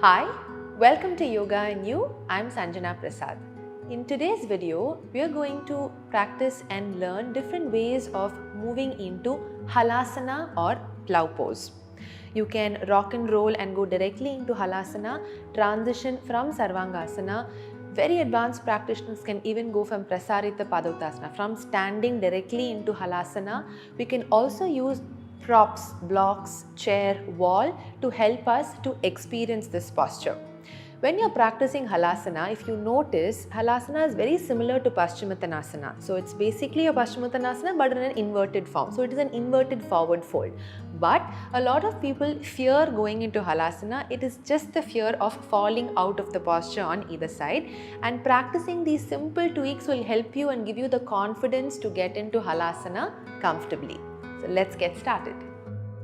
Hi, welcome to Yoga and You. I'm Sanjana Prasad. In today's video, we are going to practice and learn different ways of moving into Halasana or plow pose. You can rock and roll and go directly into Halasana, transition from Sarvangasana. Very advanced practitioners can even go from Prasarita Padottanasana, from standing directly into Halasana. We can also use props, blocks, chair, wall to help us to experience this posture. When you're practicing Halasana, if you notice, Halasana is very similar to Paschimottanasana. So it's basically a Paschimottanasana but in an inverted form. So it is an inverted forward fold. But a lot of people fear going into Halasana. It is just the fear of falling out of the posture on either side. And practicing these simple tweaks will help you and give you the confidence to get into Halasana comfortably. So let's get started.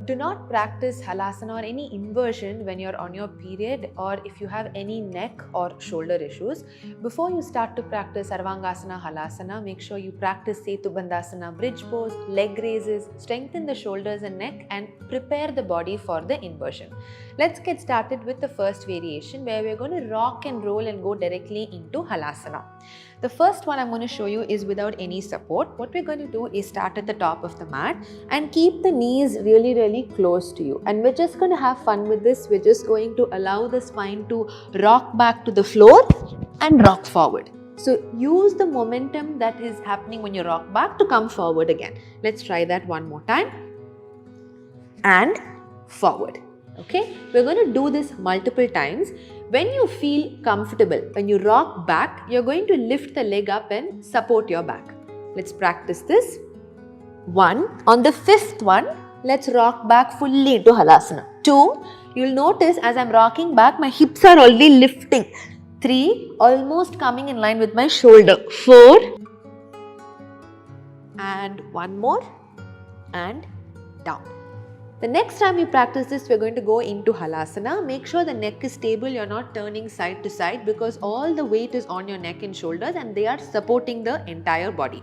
Do not practice Halasana or any inversion when you're on your period or if you have any neck or shoulder issues. Before you start to practice Sarvangasana, Halasana, make sure you practice Setu Bandhasana, bridge pose, leg raises, strengthen the shoulders and neck and prepare the body for the inversion. Let's get started with the first variation where we're going to rock and roll and go directly into Halasana. The first one I'm going to show you is without any support. What we're going to do is start at the top of the mat and keep the knees really close to you. And we're just going to have fun with this. We're just going to allow the spine to rock back to the floor and rock forward. So use the momentum that is happening when you rock back to come forward again. Let's try that one more time. And forward. Okay, we're going to do this multiple times. When you feel comfortable, when you rock back, you're going to lift the leg up and support your back. Let's practice this. 1. On the 5th one, let's rock back fully into Halasana. 2. You'll notice as I'm rocking back, my hips are already lifting. 3. Almost coming in line with my shoulder. 4. And one more. And down. The next time you practice this, we're going to go into Halasana. Make sure the neck is stable, you're not turning side to side because all the weight is on your neck and shoulders and they are supporting the entire body.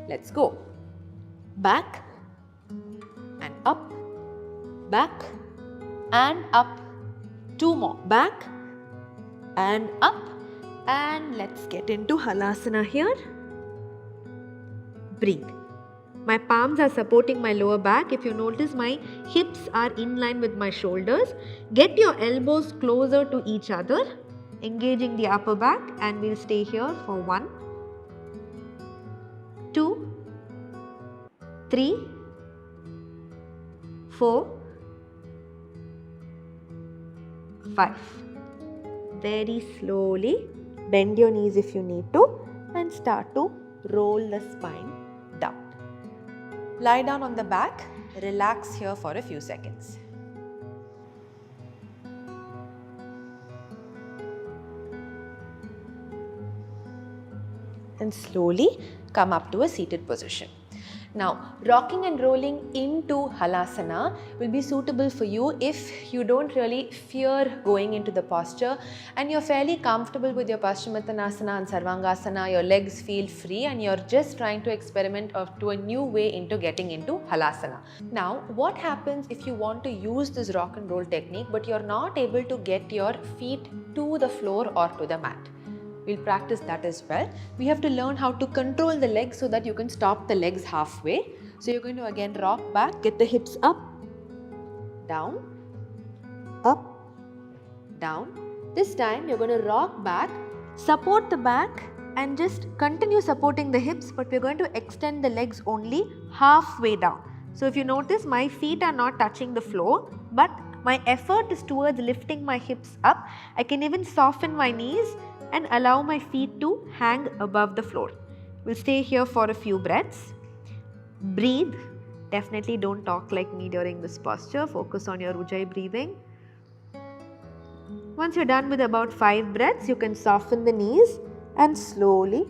Let's go. Back and up, back and up. 2 more. Back and up. And let's get into Halasana here. Breathe. My palms are supporting my lower back. If you notice, my hips are in line with my shoulders. Get your elbows closer to each other, engaging the upper back, and we'll stay here for 1, 2, 3, 4, 5. Very slowly, bend your knees if you need to, and start to roll the spine down. Lie down on the back, relax here for a few seconds. And slowly come up to a seated position. Now, rocking and rolling into Halasana will be suitable for you if you don't really fear going into the posture and you're fairly comfortable with your Paschimottanasana and Sarvangasana, your legs feel free and you're just trying to experiment to a new way into getting into Halasana. Now, what happens if you want to use this rock and roll technique but you're not able to get your feet to the floor or to the mat? We'll practice that as well. We have to learn how to control the legs so that you can stop the legs halfway. So you're going to again rock back, get the hips up, down, up, down. This time you're going to rock back, support the back and just continue supporting the hips, but we're going to extend the legs only halfway down. So if you notice, my feet are not touching the floor, but my effort is towards lifting my hips up. I can even soften my knees and allow my feet to hang above the floor. We'll stay here for a few breaths. Breathe. Definitely don't talk like me during this posture. Focus on your Ujjayi breathing. Once you're done with about 5 breaths, you can soften the knees and slowly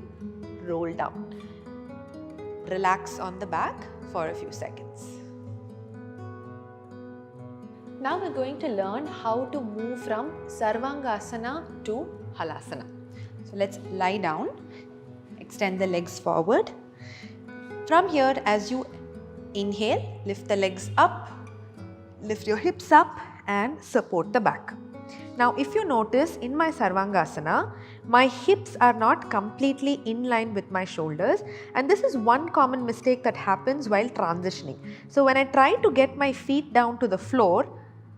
roll down. Relax on the back for a few seconds. Now we're going to learn how to move from Sarvangasana to Halasana. So let's lie down, extend the legs forward. From here, as you inhale, lift the legs up, lift your hips up and support the back. Now if you notice in my Sarvangasana, my hips are not completely in line with my shoulders, and this is one common mistake that happens while transitioning. So when I try to get my feet down to the floor,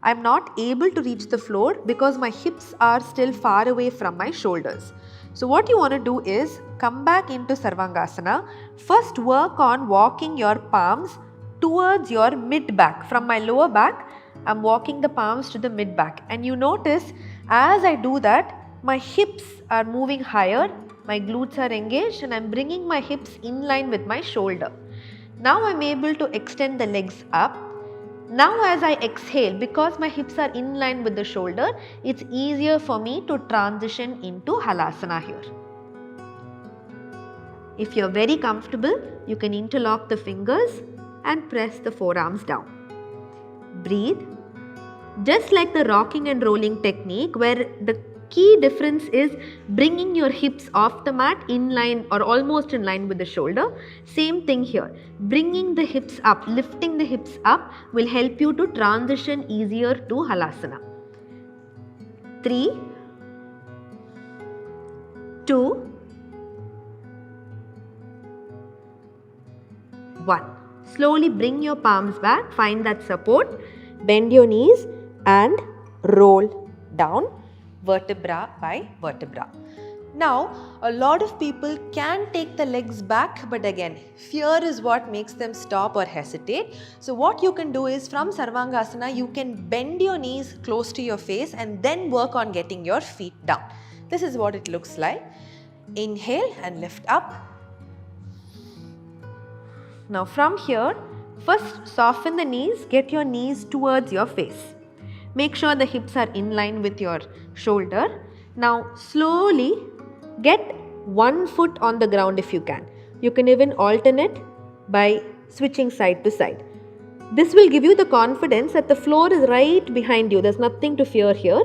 I am not able to reach the floor because my hips are still far away from my shoulders. So what you want to do is come back into Sarvangasana. First work on walking your palms towards your mid back. From my lower back, I am walking the palms to the mid back, and you notice as I do that, my hips are moving higher, my glutes are engaged, and I am bringing my hips in line with my shoulder. Now I am able to extend the legs up. Now as I exhale, because my hips are in line with the shoulder, it's easier for me to transition into Halasana here. If you're very comfortable, you can interlock the fingers and press the forearms down. Breathe. Just like the rocking and rolling technique, where the key difference is bringing your hips off the mat in line or almost in line with the shoulder. Same thing here. Bringing the hips up, lifting the hips up will help you to transition easier to Halasana. 3, 2, 1. Slowly bring your palms back, find that support, bend your knees and roll down, vertebra by vertebra. Now, a lot of people can take the legs back, but again, fear is what makes them stop or hesitate. So what you can do is, from Sarvangasana, you can bend your knees close to your face and then work on getting your feet down. This is what it looks like. Inhale and lift up. Now from here, first soften the knees, get your knees towards your face. Make sure the hips are in line with your shoulder. Now slowly get one foot on the ground if you can. You can even alternate by switching side to side. This will give you the confidence that the floor is right behind you. There's nothing to fear here.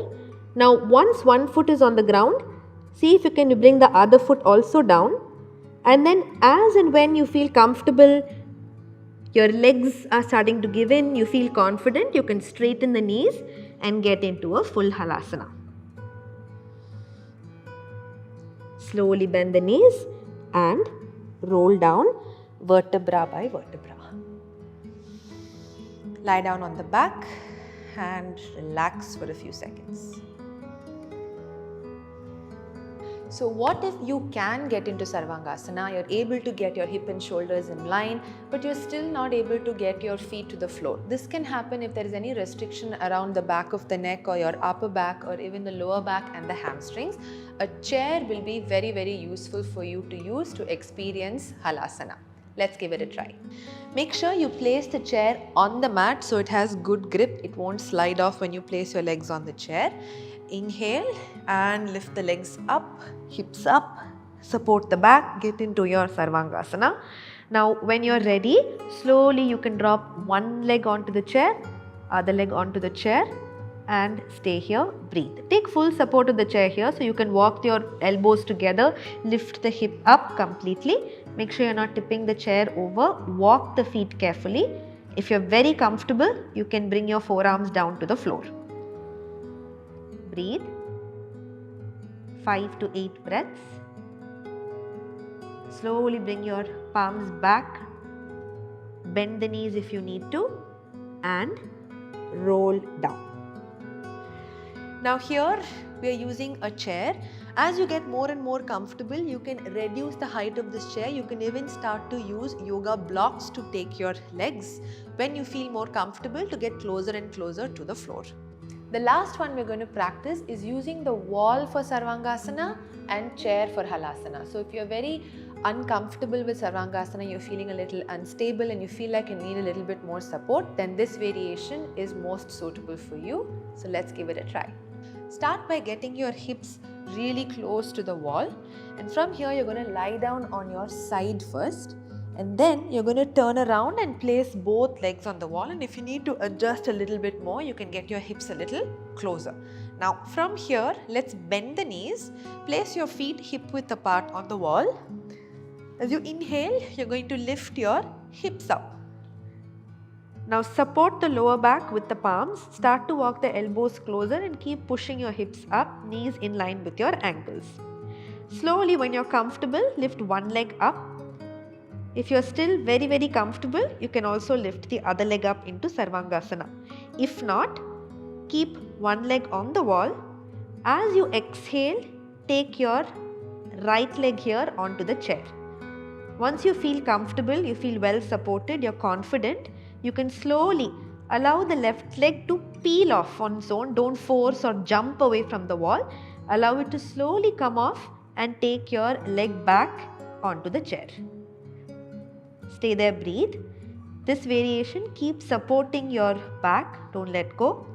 Now once one foot is on the ground, see if you can bring the other foot also down. And then as and when you feel comfortable, your legs are starting to give in, you feel confident, you can straighten the knees and get into a full Halasana. Slowly bend the knees and roll down vertebra by vertebra. Lie down on the back and relax for a few seconds. So what if you can get into Sarvangasana, you're able to get your hip and shoulders in line, but you're still not able to get your feet to the floor? This can happen if there is any restriction around the back of the neck or your upper back or even the lower back and the hamstrings. A chair will be very, very useful for you to use to experience Halasana. Let's give it a try. Make sure you place the chair on the mat so it has good grip. It won't slide off when you place your legs on the chair. Inhale and lift the legs up, hips up, support the back, get into your Sarvangasana. Now when you're ready, slowly you can drop one leg onto the chair, other leg onto the chair and stay here, breathe. Take full support of the chair here so you can walk your elbows together, lift the hip up completely. Make sure you're not tipping the chair over, walk the feet carefully. If you're very comfortable, you can bring your forearms down to the floor. Breathe. 5 to 8 breaths. Slowly bring your palms back. Bend the knees if you need to and roll down. Now here we are using a chair. As you get more and more comfortable, you can reduce the height of this chair. You can even start to use yoga blocks to take your legs when you feel more comfortable to get closer and closer to the floor. The last one we're going to practice is using the wall for Sarvangasana and chair for Halasana. So if you're very uncomfortable with Sarvangasana, you're feeling a little unstable and you feel like you need a little bit more support, then this variation is most suitable for you. So let's give it a try. Start by getting your hips really close to the wall, and from here you're going to lie down on your side first, and then you're going to turn around and place both legs on the wall, and if you need to adjust a little bit more, you can get your hips a little closer. Now from here, let's bend the knees, place your feet hip width apart on the wall. As you inhale, you're going to lift your hips up. Now support the lower back with the palms, start to walk the elbows closer and keep pushing your hips up, knees in line with your ankles. Slowly, when you're comfortable, lift one leg up. If you're still very comfortable, you can also lift the other leg up into Sarvangasana. If not, keep one leg on the wall. As you exhale, take your right leg here onto the chair. Once you feel comfortable, you feel well supported, you're confident, you can slowly allow the left leg to peel off on its own. Don't force or jump away from the wall. Allow it to slowly come off and take your leg back onto the chair. Stay there, breathe. This variation keeps supporting your back, don't let go.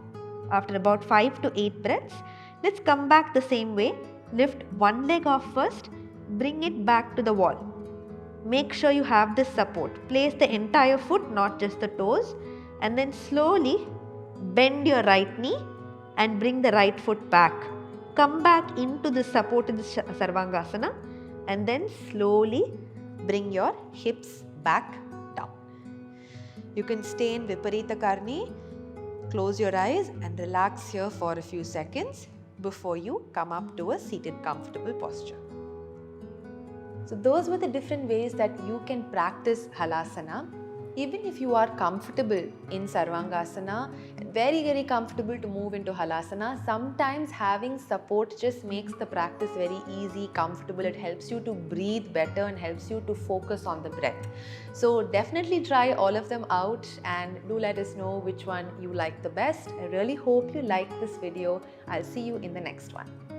After about 5 to 8 breaths, let's come back the same way. Lift one leg off first, bring it back to the wall. Make sure you have this support. Place the entire foot, not just the toes, and then slowly bend your right knee and bring the right foot back. Come back into the supported Sarvangasana and then slowly bring your hips back down. You can stay in Viparita Karni, close your eyes and relax here for a few seconds before you come up to a seated comfortable posture. So those were the different ways that you can practice Halasana. Even if you are comfortable in Sarvangasana, very comfortable to move into Halasana, sometimes having support just makes the practice very easy, comfortable. It helps you to breathe better and helps you to focus on the breath. So definitely try all of them out and do let us know which one you like the best. I really hope you liked this video. I'll see you in the next one.